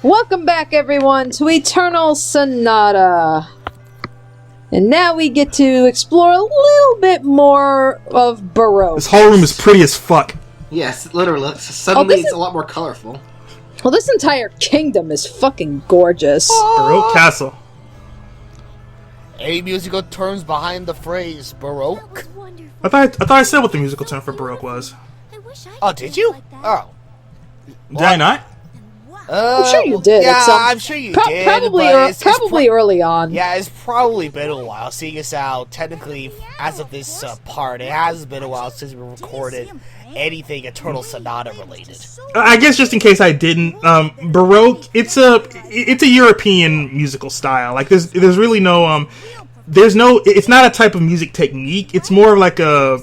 Welcome back, everyone, to Eternal Sonata. And now we get to explore a little bit more of Baroque. This whole room is pretty as fuck. Yes, literally. Suddenly it's a lot more colorful. Well, this entire kingdom is fucking gorgeous. Baroque Castle. Any musical terms behind the phrase Baroque? I thought I said what the musical term for Baroque was. Oh, did you? Oh. Did I not? I'm sure you did. Yeah, I'm sure you did. Probably early on. Yeah, it's probably been a while. Seeing as how, technically, as of this part, it has been a while since we recorded anything Eternal Sonata related. I guess just in case I didn't, Baroque, it's a European musical style. Like there's really no it's not a type of music technique. It's more of like a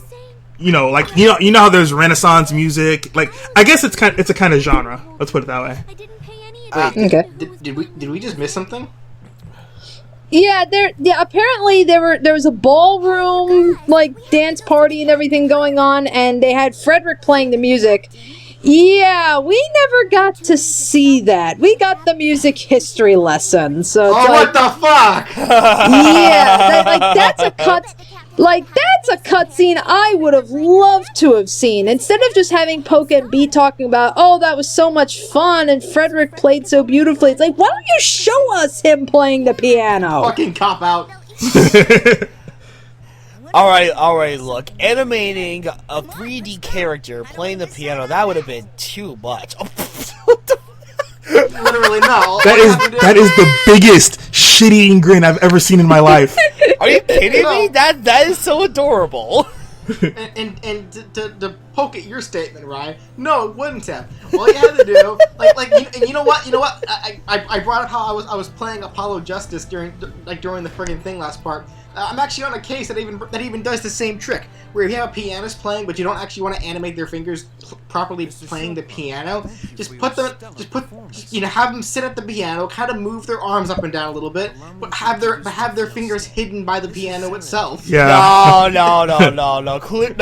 you know how there's Renaissance music. Like I guess it's a kind of genre. Let's put it that way. Okay. Did we just miss something? Yeah, apparently there was a ballroom like dance party and everything going on, and they had Frederick playing the music. Yeah, we never got to see that. We got the music history lesson. So what the fuck? Yeah, that's a cut. Like, that's a cutscene I would have loved to have seen. Instead of just having Poke and B talking about, oh, that was so much fun, and Frederick played so beautifully. It's like, why don't you show us him playing the piano? Fucking cop out. Alright, look. Animating a 3D character playing the piano, that would have been too much. Literally, no. That is the biggest shit-eating grin I've ever seen in my life. Are you kidding me? That is so adorable. And to poke at your statement, Ryan, no, it wouldn't have. All you had to do, you know what? I brought up how I was playing Apollo Justice during the friggin' thing last part. I'm actually on a case that even does the same trick, where if you have a pianist playing, but you don't actually want to animate their fingers properly playing the piano, have them sit at the piano, kind of move their arms up and down a little bit, but have their fingers hidden by the piano itself. Yeah. No. Clearly,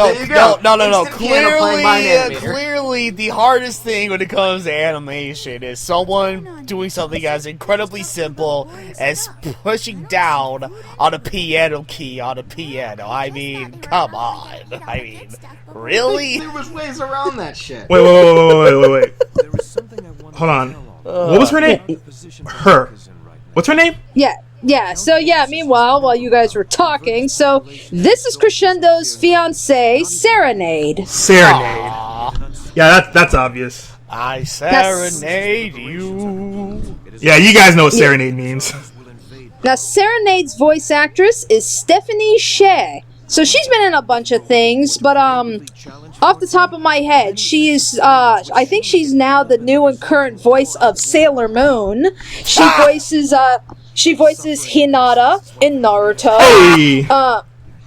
the hardest thing when it comes to animation is someone doing something as incredibly simple as pushing down on a piano key on a piano. I mean, come on. I mean, really? There was ways around that shit. Wait. Hold on. What was her name? Her. What's her name? Yeah. So, meanwhile, while you guys were talking, so this is Crescendo's fiancée, Serenade. Serenade. Yeah, that's obvious. I serenade you. Yeah, you guys know what serenade means. Now, Serenade's voice actress is Stephanie Sheh. So she's been in a bunch of things, but off the top of my head, she is I think she's now the new and current voice of Sailor Moon. She voices Hinata in Naruto. Hey.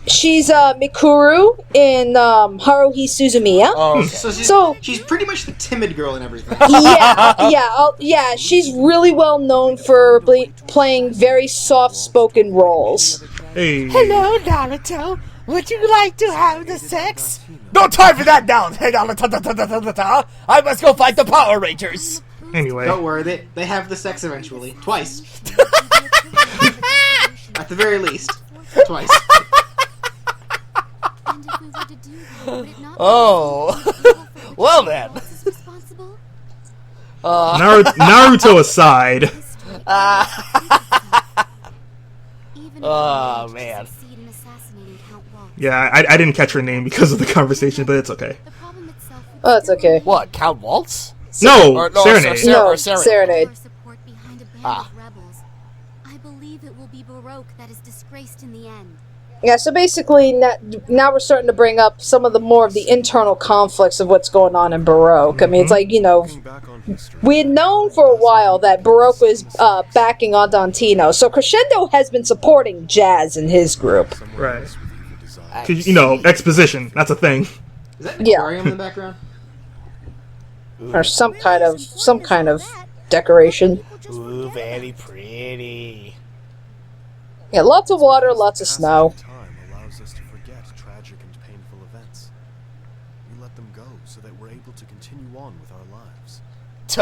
She's Mikuru in Haruhi Suzumiya. Oh, okay. So she's pretty much the timid girl in everything. Yeah. She's really well known for playing very soft-spoken roles. Hey. Hello, Naruto. Would you like to have the sex? No time for that now. Hey, Naruto. I must go fight the Power Rangers. Anyway. Don't worry, they have the sex eventually. Twice. At the very least. Twice. Oh. Well then. Naruto aside. Oh, man. Yeah, I didn't catch her name because of the conversation, but it's okay. Oh, it's okay. What, Count Waltz? No, Serenade. No, Serenade. Ah. I believe it will be Baroque that is disgraced in the end. Yeah, so basically, now we're starting to bring up some of the internal conflicts of what's going on in Baroque. I mean, it's like, we had known for a while that Baroque was backing Adantino, so Crescendo has been supporting Jazz in his group. Right. Cause, exposition, that's a thing. Is that an aquarium in the background? Or some kind of decoration. Ooh, very pretty. Yeah, lots of water, lots of snow. Time allows us to forget tragic and painful events. We let them go so that we're able to continue on with our lives.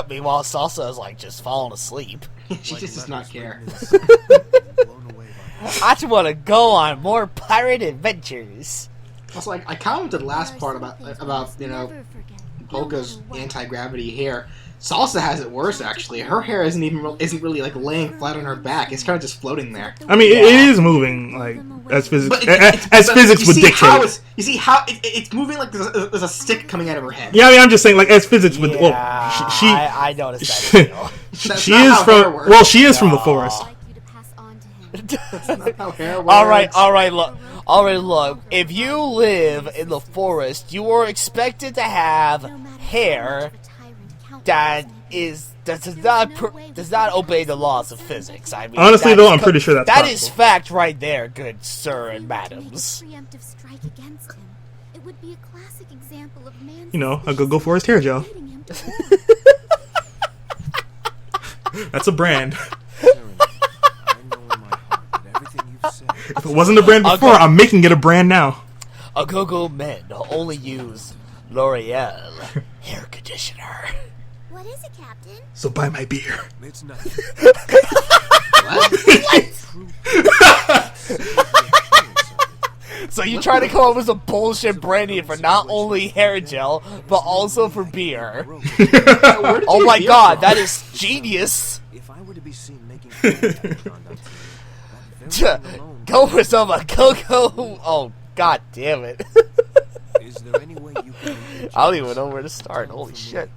Meanwhile, Salsa is like just falling asleep. She just does not care. Blown away by I just want to go on more pirate adventures. Also, I commented last part about you know, Never forget. Polka's anti-gravity hair. Salsa has it worse actually. Her hair isn't really like laying flat on her back. It's kind of just floating there. I mean, it is moving like as physics But as physics would dictate. You see how it's moving like there's a stick coming out of her head. Yeah, I mean, I'm just saying, like, as physics would. Well, I noticed that too. That's she not is how hair from. works. Well, she is from the forest. I'd like you to pass on to him. That's not how hair works. All right, look. If you live in the forest, you are expected to have hair that does not obey the laws of physics. I mean, Honestly, though, I'm pretty sure that's that possible. is fact right there, good sir and madams. Preemptive strike against him. It would be a classic example of man's You know, a go forest hair gel. leading him to That's a brand. Sharon, I know in my heart that everything you've said If it wasn't a brand before, I'm making it a brand now. Go men only use L'Oreal hair conditioner. What is it, Captain? So buy my beer. it's nothing. So you try to come up with some bullshit branding for not only hair gel, but also for beer. Where did you Oh get my beer god, from? that is genius! If I were to be seen making contact with that very thing alone, Go for some cocoa. Oh, god damn it. is there any way you can I don't even know where to start. Holy shit.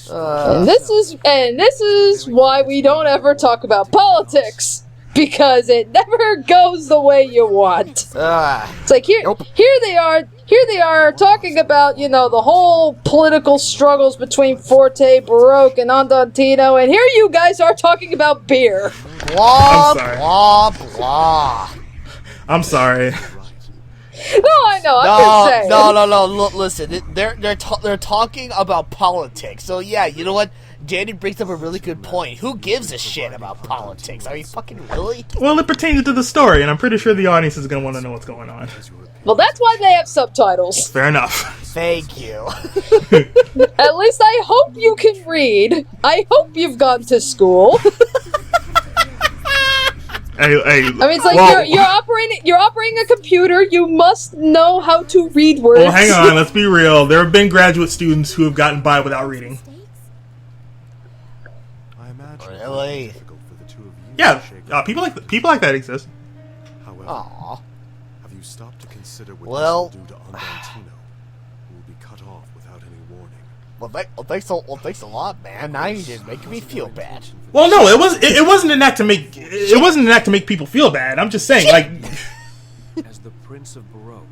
that this And this is why we don't ever talk about politics, because it never goes the way you want. It's like here they are talking about, you know, the whole political struggles between Forte, Baroque, and Andantino, and here you guys are talking about beer. Blah, I'm sorry. blah, blah. I'm sorry. No, I know. I'm just saying. No. Look, listen, they're talking about politics. So yeah, you know what? Danny brings up a really good point. Who gives a shit about politics? I mean, fucking really? Well, it pertains to the story, and I'm pretty sure the audience is going to want to know what's going on. Well, that's why they have subtitles. Fair enough. Thank you. At least I hope you can read. I hope you've gone to school. Hey, I mean, it's like well, you're operating a computer. You must know how to read words. well, hang on. Let's be real. There have been graduate students who have gotten by without reading. I imagine Really? it's difficult for the two of you Yeah, to shake people like that exist. However, Aw. have you stopped to consider what Well- this will do to Andantino, who will be cut off without any warning? Thanks a lot, man. Now you're just making me feel bad. Well, no, it wasn't an act to make people feel bad. I'm just saying, like, As the Prince of Baroque,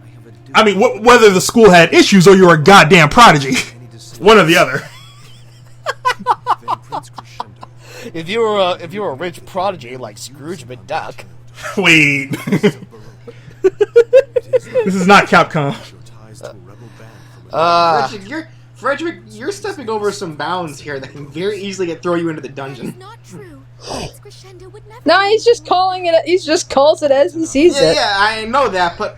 I have a duty I mean, whether the school had issues or you're a goddamn prodigy, any decision one or the other. then Prince Crescendo. If you were a rich prodigy like Scrooge McDuck, Wait, Prince of Baroque. this is not Capcom. Your ties to a rebel band from Frederick, you're stepping over some bounds here that can very easily throw you into the It's dungeon. not true. Prince Crescendo would never. No, he's just calling it. He just calls it as he sees Yeah, it. yeah, I know that, but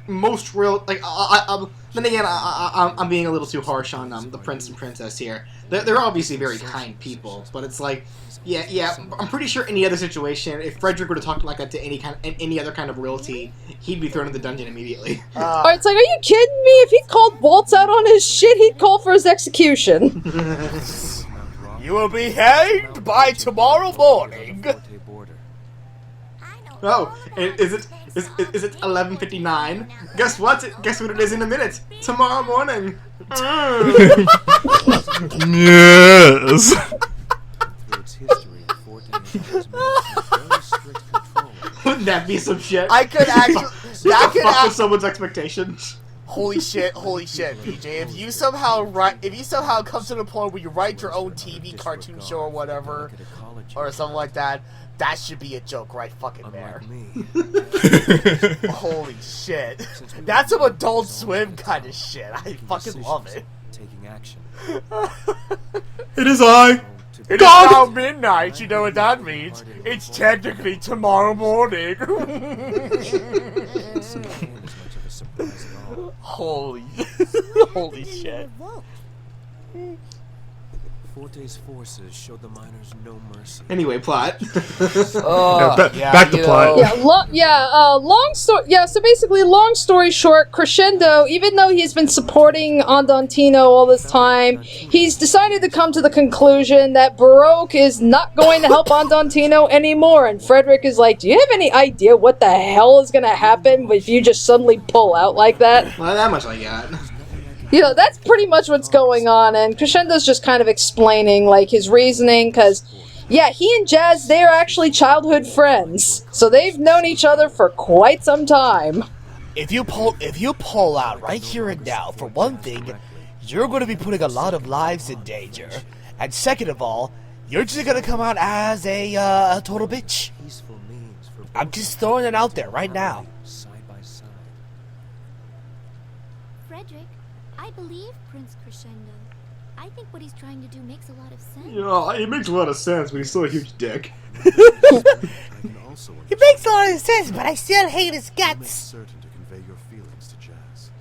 most real then again, I'm being a little too harsh on the prince and princess here. They're obviously very kind people, but it's like, yeah. I'm pretty sure any other situation, if Frederick were to talk like that to any other kind of royalty, he'd be thrown in the dungeon immediately. Or it's like, are you kidding me? If he called Waltz out on his shit, he'd call for his execution. you will be hanged by tomorrow morning. Forte border. Oh, is it 11:59? Guess what? Guess what it is in a minute? Tomorrow morning. Yes. Through its history, Forte has maintained very strict control. Wouldn't that be some shit? I could actually. That could fuck with someone's expectations. Holy shit, BJ! If you somehow come to the point where you write your own TV cartoon show or whatever, Look at a college or something like that, that should be a joke right fucking there. unlike me. Holy shit. That's some Adult Swim kind of shit. I fucking love it. Taking action. It is I. It is God! now midnight, you know what that means? It's technically tomorrow morning. This can't as much of a surprise at all. Holy shit. Forte's forces showed the miners no mercy. Anyway, plot. Back to plot. Long story. Yeah, so basically, long story short, Crescendo, even though he's been supporting Andantino all this time, he's decided to come to the conclusion that Baroque is not going to help Andantino anymore. And Frederick is like, "Do you have any idea what the hell is going to happen if you just suddenly pull out like that?" Well, that much I got. You know, that's pretty much what's going on, and Crescendo's just kind of explaining, like, his reasoning, because, yeah, he and Jazz, they are actually childhood friends, so they've known each other for quite some time. If you pull out right here and now, for one thing, you're going to be putting a lot of lives in danger, and second of all, you're just going to come out as a total bitch. I'm just throwing it out there right now. Frederick, I believe Prince Crescendo. I think what he's trying to do makes a lot of sense. Yeah, it makes a lot of sense, but he's still a huge dick. It makes a lot of sense, but I still hate his guts. Certain to convey your feelings to Jazz.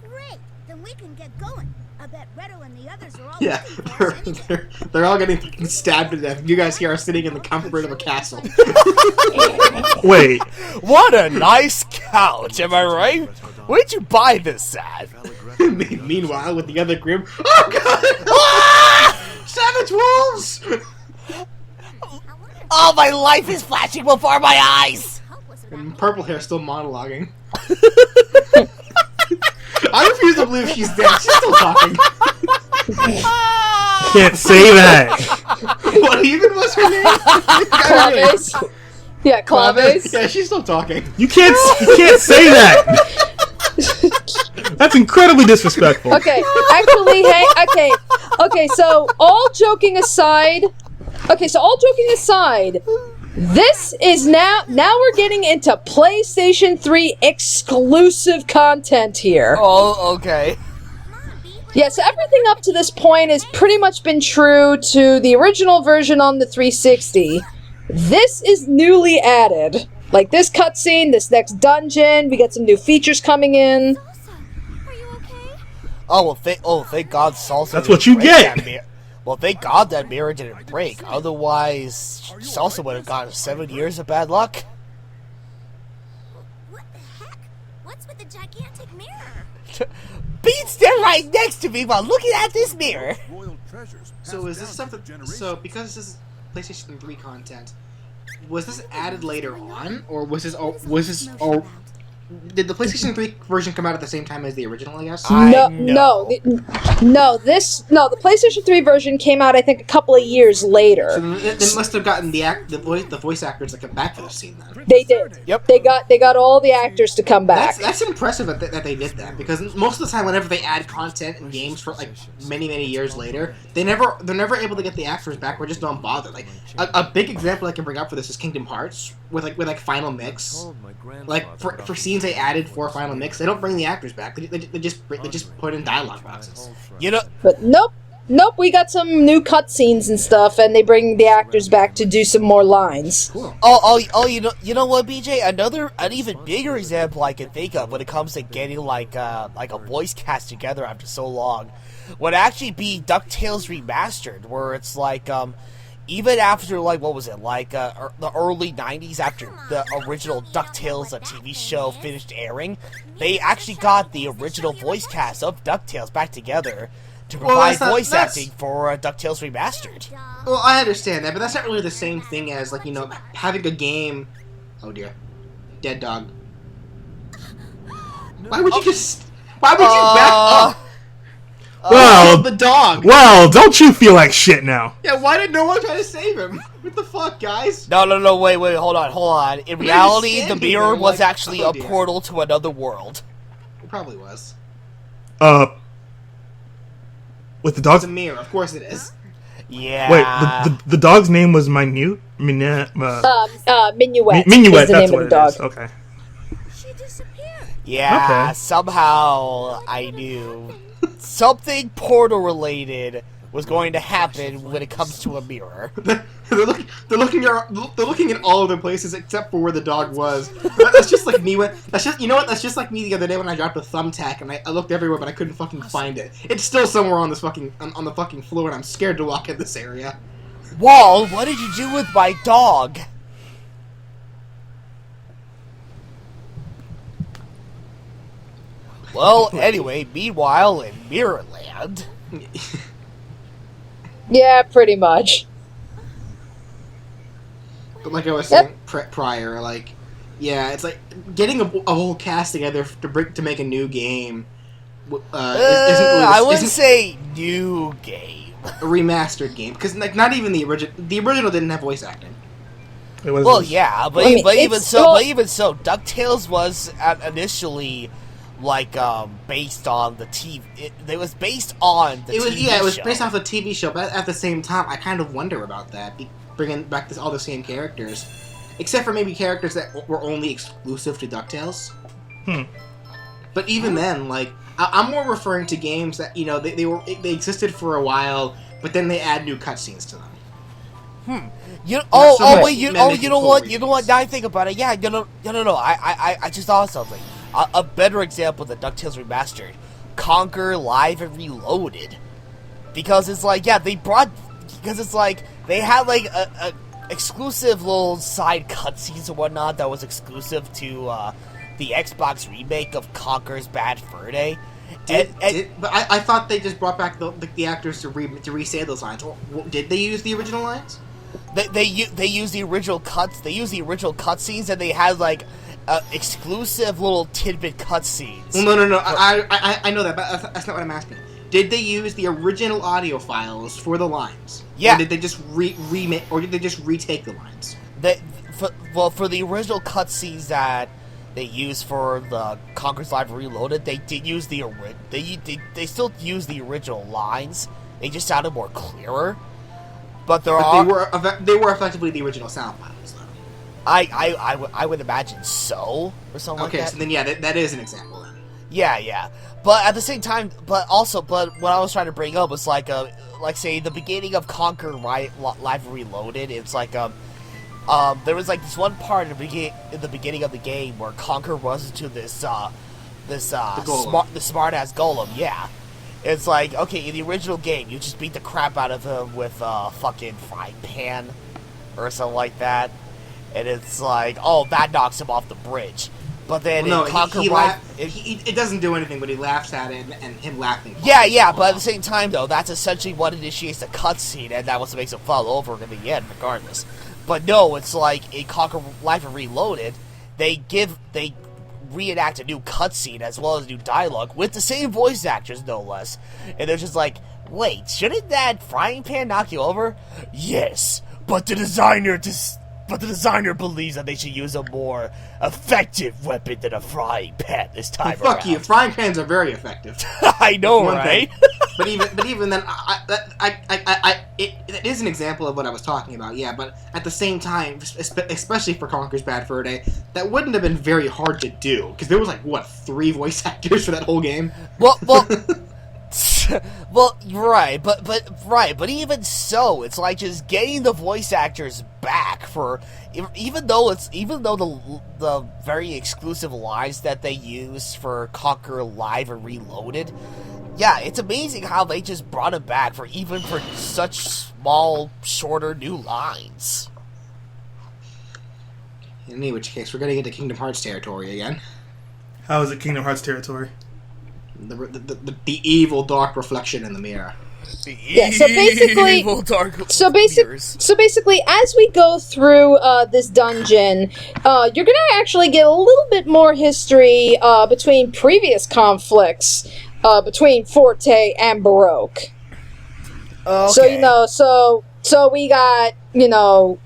Great! Then we can get going. I bet Redo and the others are all Yeah, looking for us anyway. they're all getting fucking stabbed to death. You guys here are sitting in the comfort of a castle. Wait, What a nice couch, am I right? Where'd you buy this at? Meanwhile, with the other grim, oh god! Savage wolves! All my life is flashing before my eyes! And purple hair still monologuing. I refuse to believe she's dead. She's still talking. can't say that. What even was her name? Claves. Yeah, Claves. Yeah, she's still talking. You can't say that. That's incredibly disrespectful. Okay, actually, hey, okay, so all joking aside, this is now we're getting into PlayStation 3 exclusive content here. Oh, okay. Yeah, so everything up to this point has pretty much been true to the original version on the 360. This is newly added. Like this cutscene, this next dungeon, we got some new features coming in. Salsa, are you okay? Thank God Salsa. That's didn't what you break get. that mirror. Well, thank God that mirror didn't break. Otherwise, Salsa would have gotten 7 years of bad luck. What the heck? What's with the gigantic mirror? Beats standing right next to me while looking at this mirror. So is this something? So because this is PlayStation 3 content, was this added later on, or was this? Did the PlayStation 3 version come out at the same time as the original? I guess. No, the PlayStation 3 version came out, I think, a couple of years later. So they must have gotten the voice actors that come back for the scene then. They did. Yep. They got all the actors to come back. That's impressive that they did that, because most of the time, whenever they add content in games for like many years later, they're never able to get the actors back. Or just don't bother. Like a big example I can bring up for this is Kingdom Hearts with Final Mix. Like for scenes they added for Final Mix, they don't bring the actors back. They just put in dialogue boxes. You know, But nope, we got some new cutscenes and stuff, and they bring the actors back to do some more lines. Cool. you know what, BJ? An even bigger example I can think of when it comes to getting like a voice cast together after so long would actually be DuckTales Remastered, where it's like even after like what was it like the early 90s, after the original DuckTales TV show finished airing, they actually got the original voice cast of DuckTales back together to provide voice acting for DuckTales Remastered. Well, I understand that, but that's not really the same thing as having a game. Oh dear, dead dog. Why would you back up? Well, The dog. well, don't you feel like shit now? Yeah, why did no one try to save him? What the fuck, guys? No, wait, hold on. In reality, the standing mirror there was like, actually oh a dear. portal to another world. It probably was. With the dog's It's a mirror, of course it is. Yeah. wait, the dog's name was Minuet. Minuet. Minuet. Is the That's name what of the dog. it is. Okay. She disappeared. Yeah, Okay. somehow I knew something portal related was going to happen when it comes to a mirror. they're looking at all of the places except for where the dog was. That's just like me that's just like me the other day when I dropped a thumbtack and I looked everywhere but I couldn't fucking find it. It's still somewhere on this fucking on the fucking floor and I'm scared to walk in this area. Wall, what did you do with my dog? Well, anyway, meanwhile in Mirrorland. Yeah, pretty much. But like I was saying prior, like, yeah, it's like getting a whole cast together to make a new game. I wouldn't say new game. A remastered game, because like not even the original. The original didn't have voice acting. It was Well, yeah, but even so, DuckTales was initially like based on the TV. It was based on the TV show. It was based off the TV show, but at the same time, I kind of wonder about that, bringing back all the same characters, except for maybe characters that were only exclusive to DuckTales. But even then, like, I'm more referring to games that they existed for a while, but then they add new cutscenes to them. You know what? Now I think about it, yeah, no. I just thought of something. A better example than DuckTales Remastered, Conquer Live and Reloaded, because it's like, yeah, they had like a exclusive little side cutscenes and whatnot that was exclusive to the Xbox remake of Conker's Bad Fur Day. But I thought they just brought back the actors to re-say those lines. Did they use the original lines? They use the original cuts. They use the original cutscenes, and they had like exclusive little tidbit cutscenes. Well, no. I know that, but that's not what I'm asking. Did they use the original audio files for the lines? Yeah. Or did they just remake? Or did they just retake the lines? For the original cutscenes that they used for the Conker's Live Reloaded, they did use they still use the original lines. They just sounded more clearer. But they were effectively the original sound files, though. I would imagine so, or something like that. Okay, so then yeah, that is an example then. Yeah. But at the same time, but what I was trying to bring up was like say the beginning of Conker Live Reloaded. It's like there was like this one part in the beginning of the game where Conker runs into this smart ass golem. Yeah. It's like, okay, in the original game, you just beat the crap out of him with a fucking frying pan or something like that. And it's like, oh, that knocks him off the bridge. But then it doesn't do anything, but he laughs at it, and him laughing. Yeah, but at the same time, though, that's essentially what initiates the cutscene, and that was what makes him fall over in the end, regardless. But no, it's like, in Conker Live Reloaded, they reenact a new cutscene as well as new dialogue with the same voice actors, no less. And they're just like, wait, shouldn't that frying pan knock you over? Yes, but the designer believes that they should use a more effective weapon than a frying pan this time around. Fuck you, frying pans are very effective. I know, right? but even then, it is an example of what I was talking about, yeah, but at the same time, especially for Conker's Bad Fur Day, that wouldn't have been very hard to do, because there was like, 3 voice actors for that whole game? Well, right, but even so, it's like just getting the voice actors back for even though the very exclusive lines that they use for Conker Live and Reloaded. Yeah, it's amazing how they just brought it back for such small, shorter new lines. In any which case, we're getting into Kingdom Hearts territory again. How is it Kingdom Hearts territory? The evil dark reflection in the mirror. Yeah, so basically, as we go through this dungeon, you're gonna actually get a little bit more history between previous conflicts between Forte and Baroque. Okay. So we got,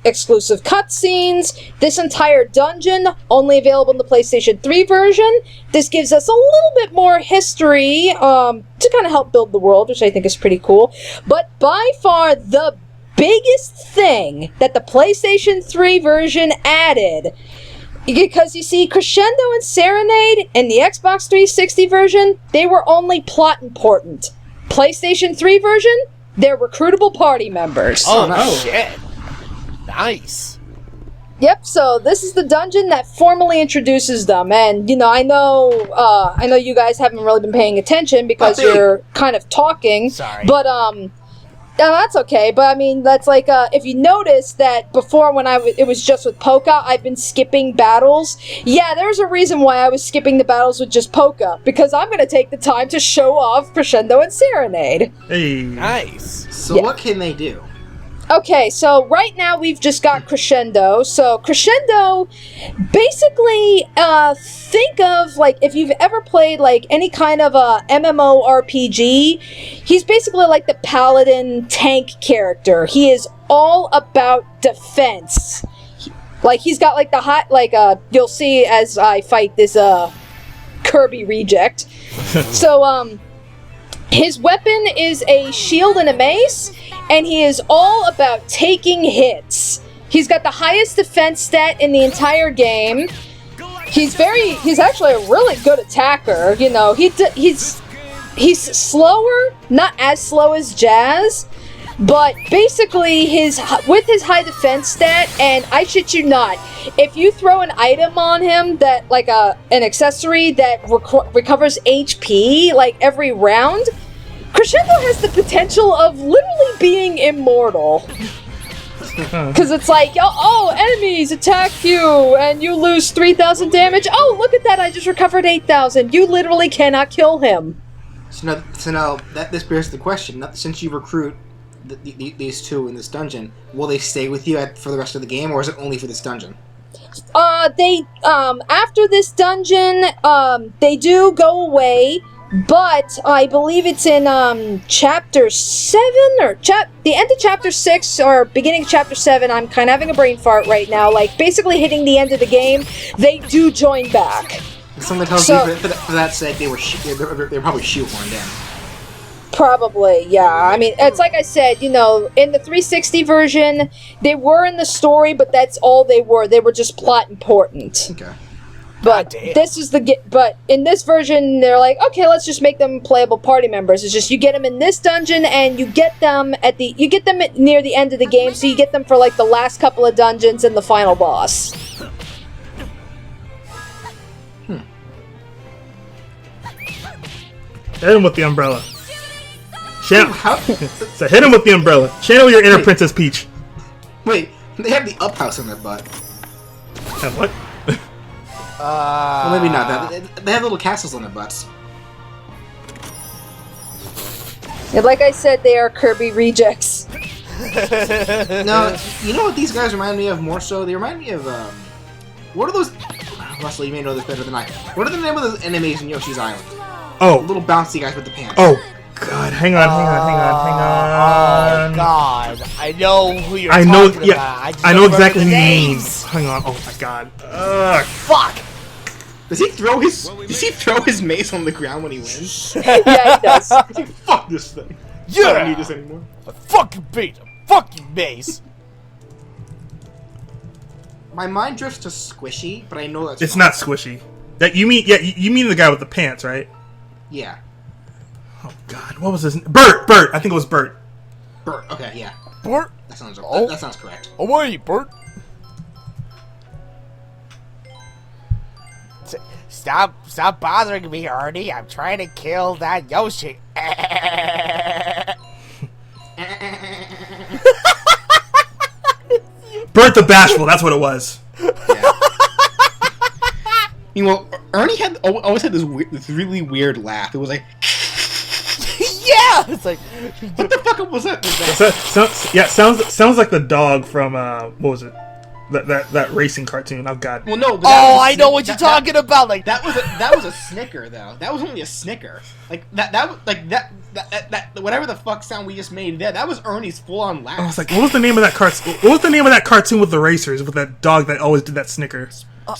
exclusive cutscenes. This entire dungeon, only available in the PlayStation 3 version. This gives us a little bit more history to kind of help build the world, which I think is pretty cool. But by far the biggest thing that the PlayStation 3 version added, because you see, Crescendo and Serenade in the Xbox 360 version, they were only plot important. PlayStation 3 version, They're recruitable party members. Oh, shit. Nice. Yep, so this is the dungeon that formally introduces them, and, I know you guys haven't really been paying attention because you're kind of talking. Sorry. But, no, that's okay, but I mean, that's like, if you notice that before when it was just with Polka, I've been skipping battles. Yeah, there's a reason why I was skipping the battles with just Polka, because I'm gonna take the time to show off Crescendo and Serenade. Hey. Nice. So what can they do? Okay, so right now we've just got Crescendo. So Crescendo, basically, think of, like, if you've ever played, like, any kind of a MMORPG, he's basically like the paladin tank character. He is all about defense. Like, he's got, like, the hot, like, you'll see as I fight this, Kirby reject. So, his weapon is a shield and a mace, and he is all about taking hits. He's got the highest defense stat in the entire game. He's actually a really good attacker. He's slower, not as slow as Jazz, but basically with his high defense stat, and I shit you not, if you throw an item on him that, like an accessory that recovers HP, like every round, Crescendo has the potential of literally being immortal. Because it's like, enemies attack you, and you lose 3,000 damage. Oh, look at that, I just recovered 8,000. You literally cannot kill him. So now this bears the question, since you recruit these two in this dungeon, will they stay with you for the rest of the game, or is it only for this dungeon? After this dungeon, they do go away, but I believe it's in, chapter 7, or the end of chapter 6, or beginning of chapter 7, I'm kind of having a brain fart right now, like, basically hitting the end of the game, they do join back. Something tells me for that sake, they were probably shoehorned in. Probably, yeah. I mean, it's like I said, in the 360 version, they were in the story, but that's all they were. They were just plot important. Okay. But but in this version, they're like, okay, let's just make them playable party members. It's just you get them in this dungeon, and you get them near the end of the game, so you get them for like the last couple of dungeons and the final boss. Hit him with the umbrella. Channel. So hit him with the umbrella. Channel your inner Princess Peach. Wait, they have the up house in their butt. And what? Well, maybe not. They have little castles on their butts. And like I said, they are Kirby rejects. No, you know what these guys remind me of more so? They remind me of, what are those... Russell, you may know this better than I. What are the name of those enemies in Yoshi's Island? Oh. Little bouncy guys with the pants. Oh, God. Hang on. Oh, God. I know who you're talking about. I know exactly who you mean. Hang on. Oh, my God. Ugh. Fuck. Does he throw his mace on the ground when he wins? Yeah, he does. He's like, fuck this thing. Yeah. I don't need this anymore. I fucking beat him. Fuck you, mace. My mind drifts to Squishy, but I know that's It's wrong. not Squishy. You mean the guy with the pants, right? Yeah. Oh, God. What was his name? Bert. I think it was Bert. Bert. Okay, yeah. Bert? That sounds correct. Oh, where are you, Bert? Stop bothering me, Ernie. I'm trying to kill that Yoshi. Bert the Bashful, that's what it was. Yeah. Ernie always had this really weird laugh. It was like... Yeah! It's like... What the fuck was that? Sounds like the dog from, what was it? That racing cartoon. Oh, God. Well, no. I know what you're talking about. Like that was a snicker, though. That was only a snicker. That whatever the fuck sound we just made there, that was Ernie's full-on laugh. I was like, what was the name of that cartoon? What was the name of that cartoon with the racers, with that dog that always did that snicker?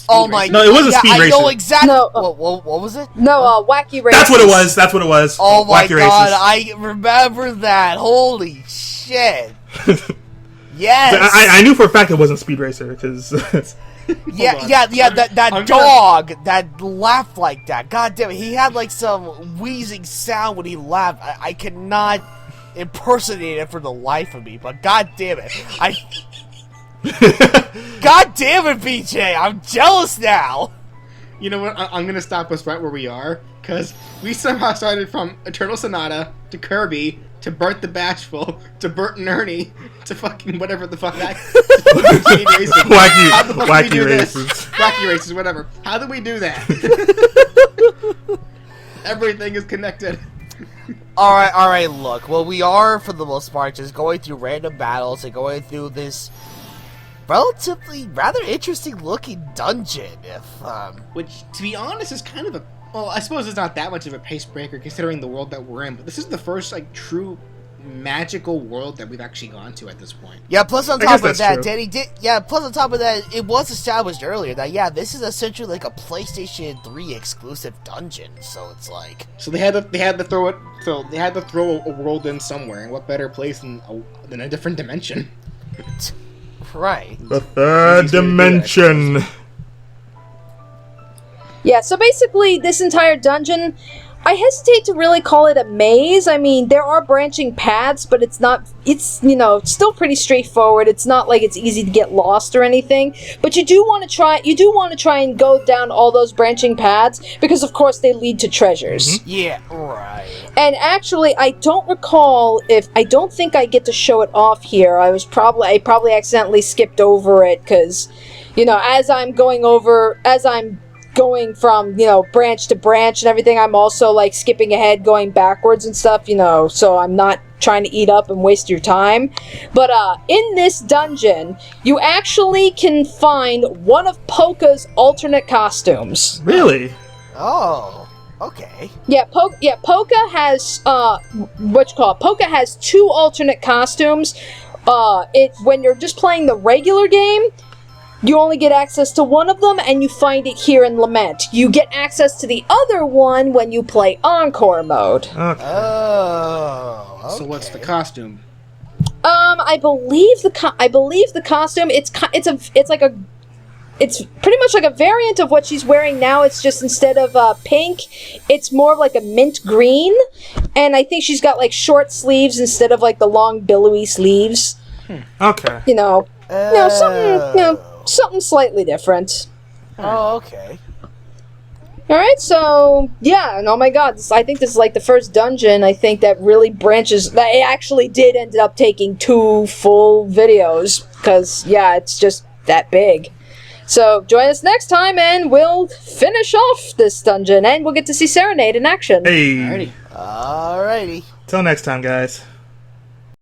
Oh my! No, it wasn't Speed I Racer. know exactly. No, what was it? No, Wacky Races. That's what it was. Oh my Wacky God! Races. I remember that. Holy shit! Yes. I knew for a fact it wasn't Speed Racer because. Yeah. That dog that laughed like that. God damn it! He had like some wheezing sound when he laughed. I cannot. impersonate it for the life of me, but god damn it. God damn it, BJ! I'm jealous now! You know what? I'm gonna stop us right where we are, because we somehow started from Eternal Sonata to Kirby to Bert the Bashful to Bert and Ernie to fucking whatever the fuck that. Wacky races. Wacky races, whatever. How did we do that? Everything is connected. Alright, look. Well, we are, for the most part, just going through random battles and going through this relatively rather interesting looking dungeon, Which, to be honest, is kind of a... Well, I suppose it's not that much of a pace breaker considering the world that we're in, but this is the first, like, true magical world that we've actually gone to at this point. Yeah, plus on top of that, true. Danny did... Yeah, plus on top of that, it was established earlier that, yeah, this is essentially like a PlayStation 3 exclusive dungeon, so it's like... So they had to throw a world in somewhere, and what better place than a different dimension? Right. The third dimension. Yeah, so basically, this entire dungeon, I hesitate to really call it a maze. I mean, there are branching paths, but it's still pretty straightforward. It's not like it's easy to get lost or anything. But you do want to try and go down all those branching paths, because of course they lead to treasures. Mm-hmm. Yeah, right. And actually, I don't think I get to show it off here. I probably accidentally skipped over it, because, as I'm going from, branch to branch and everything, I'm also, like, skipping ahead, going backwards and stuff, so I'm not trying to eat up and waste your time. But, in this dungeon, you actually can find one of Polka's alternate costumes. Really? Oh, okay. Yeah, Polka has, Polka has 2 alternate costumes. When you're just playing the regular game, you only get access to one of them, and you find it here in Lament. You get access to the other one when you play Encore mode. Okay. Oh, okay. So what's the costume? I believe the costume. It's pretty much like a variant of what she's wearing now. It's just instead of pink, it's more of like a mint green, and I think she's got like short sleeves instead of like the long billowy sleeves. Okay. Something slightly different. Oh, okay. Alright, so, yeah, and oh my god, I think this is like the first dungeon, I think, that really branches, that it actually did end up taking 2 full videos, because, yeah, it's just that big. So, join us next time, and we'll finish off this dungeon, and we'll get to see Serenade in action. Hey. Alrighty. Till next time, guys.